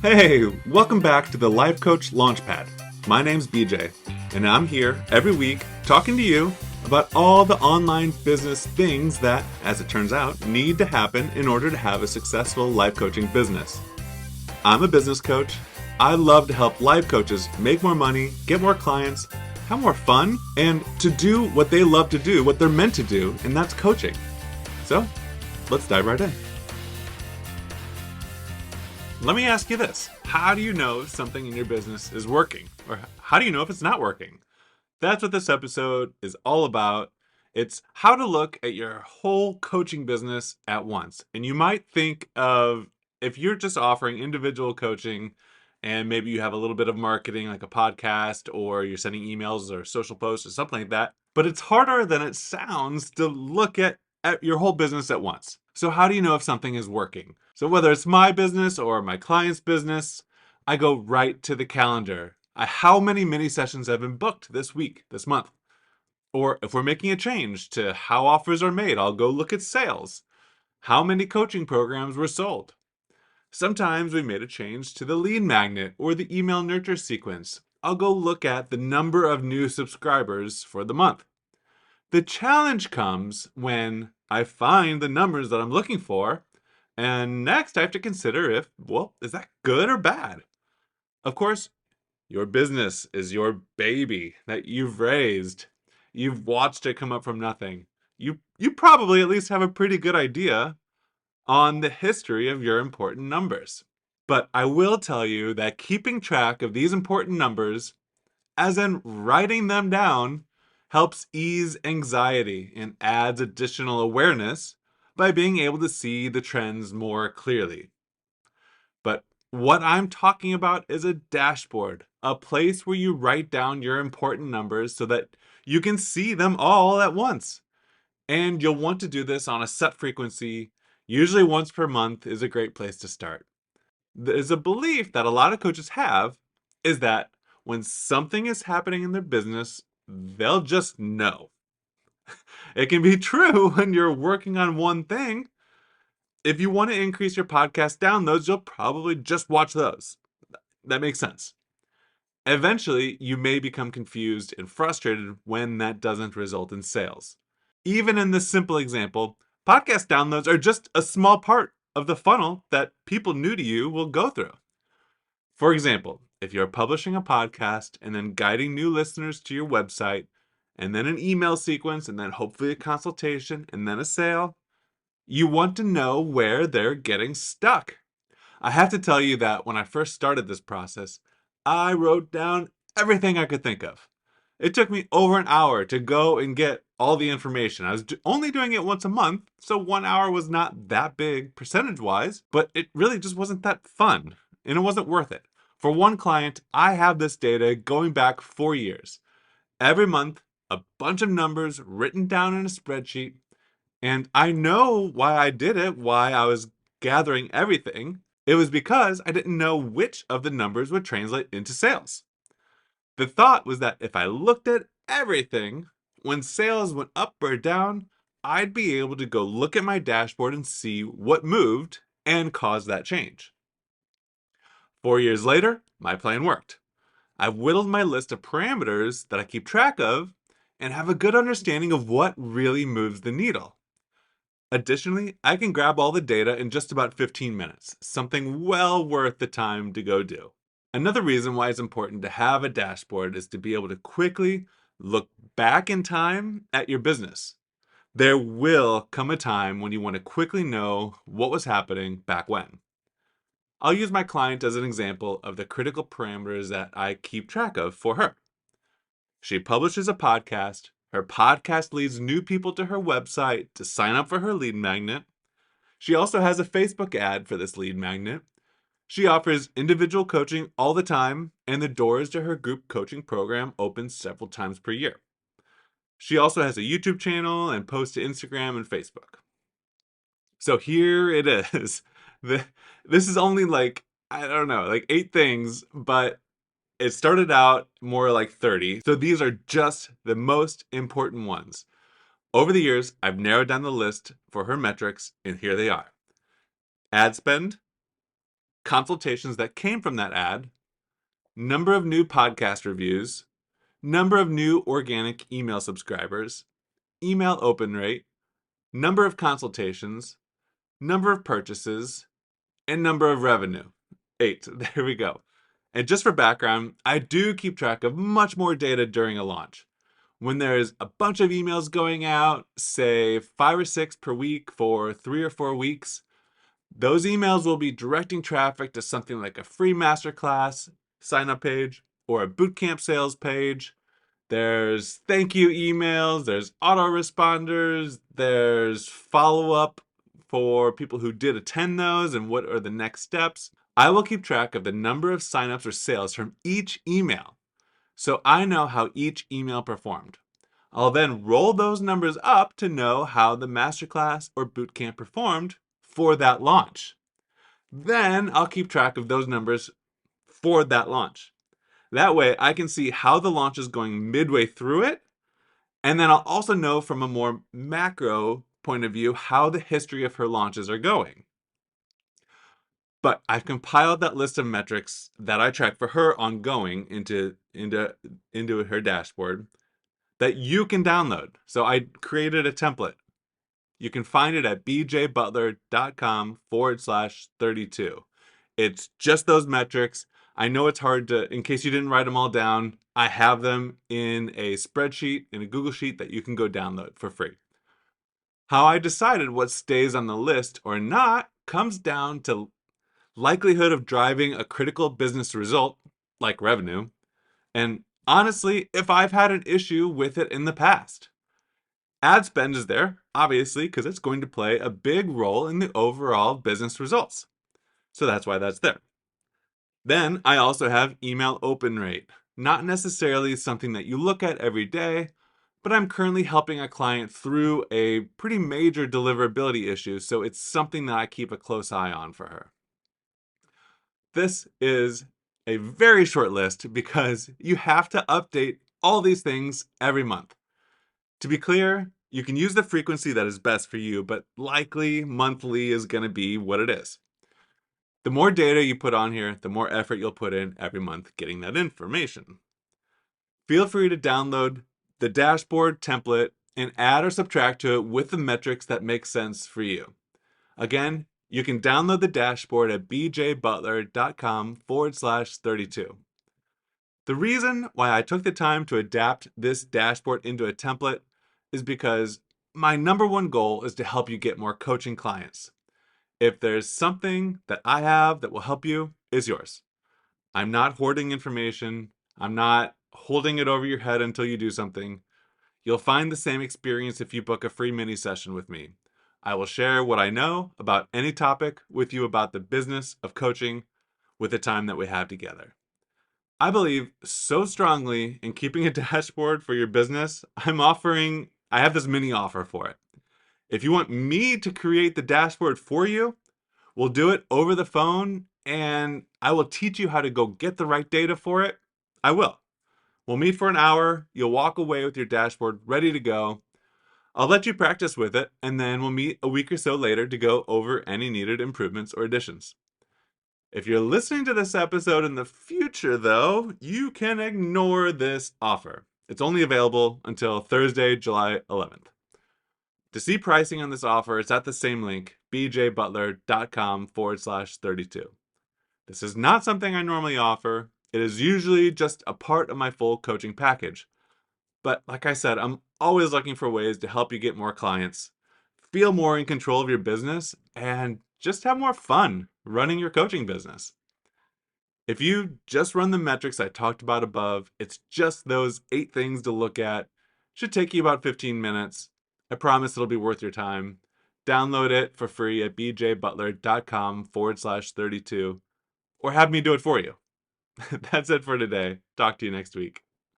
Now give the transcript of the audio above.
Hey, welcome back to the Life Coach Launchpad. My name's BJ, and I'm here every week talking to you about all the online business things that, as it turns out, need to happen in order to have a successful life coaching business. I'm a business coach. I love to help life coaches make more money, get more clients, have more fun, and to do what they love to do, what they're meant to do, and that's coaching. So, let's dive right in. Let me ask you this. How do you know if something in your business is working? Or how do you know if it's not working? That's what this episode is all about. It's how to look at your whole coaching business at once. And you might think of if you're just offering individual coaching and maybe you have a little bit of marketing like a podcast or you're sending emails or social posts or something like that. But it's harder than it sounds to look at your whole business at once. So how do you know if something is working? So whether it's my business or my client's business, I go right to the calendar. How many mini sessions have been booked this week, this month? Or if we're making a change to how offers are made, I'll go look at sales. How many coaching programs were sold? Sometimes we made a change to the lead magnet or the email nurture sequence. I'll go look at the number of new subscribers for the month. The challenge comes when I find the numbers that I'm looking for, and next I have to consider if, is that good or bad? Of course, your business is your baby that you've raised. You've watched it come up from nothing. You probably at least have a pretty good idea on the history of your important numbers. But I will tell you that keeping track of these important numbers, as in writing them down, helps ease anxiety and adds additional awareness by being able to see the trends more clearly. But what I'm talking about is a dashboard, a place where you write down your important numbers so that you can see them all at once. And you'll want to do this on a set frequency. Usually once per month is a great place to start. There's a belief that a lot of coaches have is that when something is happening in their business, they'll just know. It can be true when you're working on one thing. If you want to increase your podcast downloads, you'll probably just watch those. That makes sense. Eventually, you may become confused and frustrated when that doesn't result in sales. Even in this simple example, podcast downloads are just a small part of the funnel that people new to you will go through. For example, if you're publishing a podcast and then guiding new listeners to your website, and then an email sequence, and then hopefully a consultation, and then a sale, you want to know where they're getting stuck. I have to tell you that when I first started this process, I wrote down everything I could think of. It took me over an hour to go and get all the information. I was only doing it once a month, so 1 hour was not that big percentage-wise, but it really just wasn't that fun, and it wasn't worth it. For one client, I have this data going back 4 years. Every month, a bunch of numbers written down in a spreadsheet, and I know why I did it, why I was gathering everything. It was because I didn't know which of the numbers would translate into sales. The thought was that if I looked at everything, when sales went up or down, I'd be able to go look at my dashboard and see what moved and caused that change. 4 years later, my plan worked. I've whittled my list of parameters that I keep track of and have a good understanding of what really moves the needle. Additionally, I can grab all the data in just about 15 minutes, something well worth the time to go do. Another reason why it's important to have a dashboard is to be able to quickly look back in time at your business. There will come a time when you want to quickly know what was happening back when. I'll use my client as an example of the critical parameters that I keep track of for her. She publishes a podcast. Her podcast leads new people to her website to sign up for her lead magnet. She also has a Facebook ad for this lead magnet. She offers individual coaching all the time, and the doors to her group coaching program open several times per year. She also has a YouTube channel and posts to Instagram and Facebook. So here it is. This is only like 8 things, but it started out more like 30. So these are just the most important ones. Over the years, I've narrowed down the list for her metrics, and here they are. Ad spend, consultations that came from that ad, number of new podcast reviews, number of new organic email subscribers, email open rate, number of consultations, number of purchases, and number of revenue. 8. There we go. And just for background, I do keep track of much more data during a launch. When there's a bunch of emails going out, say 5 or 6 per week for 3 or 4 weeks, those emails will be directing traffic to something like a free masterclass sign up page or a bootcamp sales page. There's thank you emails, there's autoresponders, there's follow up for people who did attend those and what are the next steps. I will keep track of the number of signups or sales from each email so I know how each email performed. I'll then roll those numbers up to know how the masterclass or bootcamp performed for that launch. Then I'll keep track of those numbers for that launch. That way I can see how the launch is going midway through it. And then I'll also know from a more macro point of view how the history of her launches are going. But I've compiled that list of metrics that I track for her ongoing into her dashboard that you can download. So I created a template. You can find it at bjbutler.com/32. It's just those metrics. I know it's hard to, in case you didn't write them all down, I have them in a spreadsheet, in a Google Sheet that you can go download for free. How I decided what stays on the list or not comes down to likelihood of driving a critical business result, like revenue, and honestly, if I've had an issue with it in the past. Ad spend is there, obviously, because it's going to play a big role in the overall business results. So that's why that's there. Then I also have email open rate. Not necessarily something that you look at every day, but I'm currently helping a client through a pretty major deliverability issue, so it's something that I keep a close eye on for her. This is a very short list because you have to update all these things every month. To be clear, you can use the frequency that is best for you, but likely monthly is going to be what it is. The more data you put on here, the more effort you'll put in every month getting that information. Feel free to download the dashboard template and add or subtract to it with the metrics that make sense for you. Again, you can download the dashboard at bjbutler.com/32. The reason why I took the time to adapt this dashboard into a template is because my number one goal is to help you get more coaching clients. If there's something that I have that will help you, it's yours. I'm not hoarding information. I'm not holding it over your head until you do something. You'll find the same experience if you book a free mini session with me. I will share what I know about any topic with you about the business of coaching with the time that we have together. I believe so strongly in keeping a dashboard for your business. I have this mini offer for it. If you want me to create the dashboard for you, we'll do it over the phone and I will teach you how to go get the right data for it. I will. We'll meet for an hour. You'll walk away with your dashboard ready to go. I'll let you practice with it, and then we'll meet a week or so later to go over any needed improvements or additions. If you're listening to this episode in the future, though, you can ignore this offer. It's only available until Thursday, July 11th. To see pricing on this offer, it's at the same link, bjbutler.com/32. This is not something I normally offer. It is usually just a part of my full coaching package. But like I said, I'm always looking for ways to help you get more clients, feel more in control of your business, and just have more fun running your coaching business. If you just run the metrics I talked about above, it's just those 8 things to look at. Should take you about 15 minutes. I promise it'll be worth your time. Download it for free at bjbutler.com/32 or have me do it for you. That's it for today. Talk to you next week.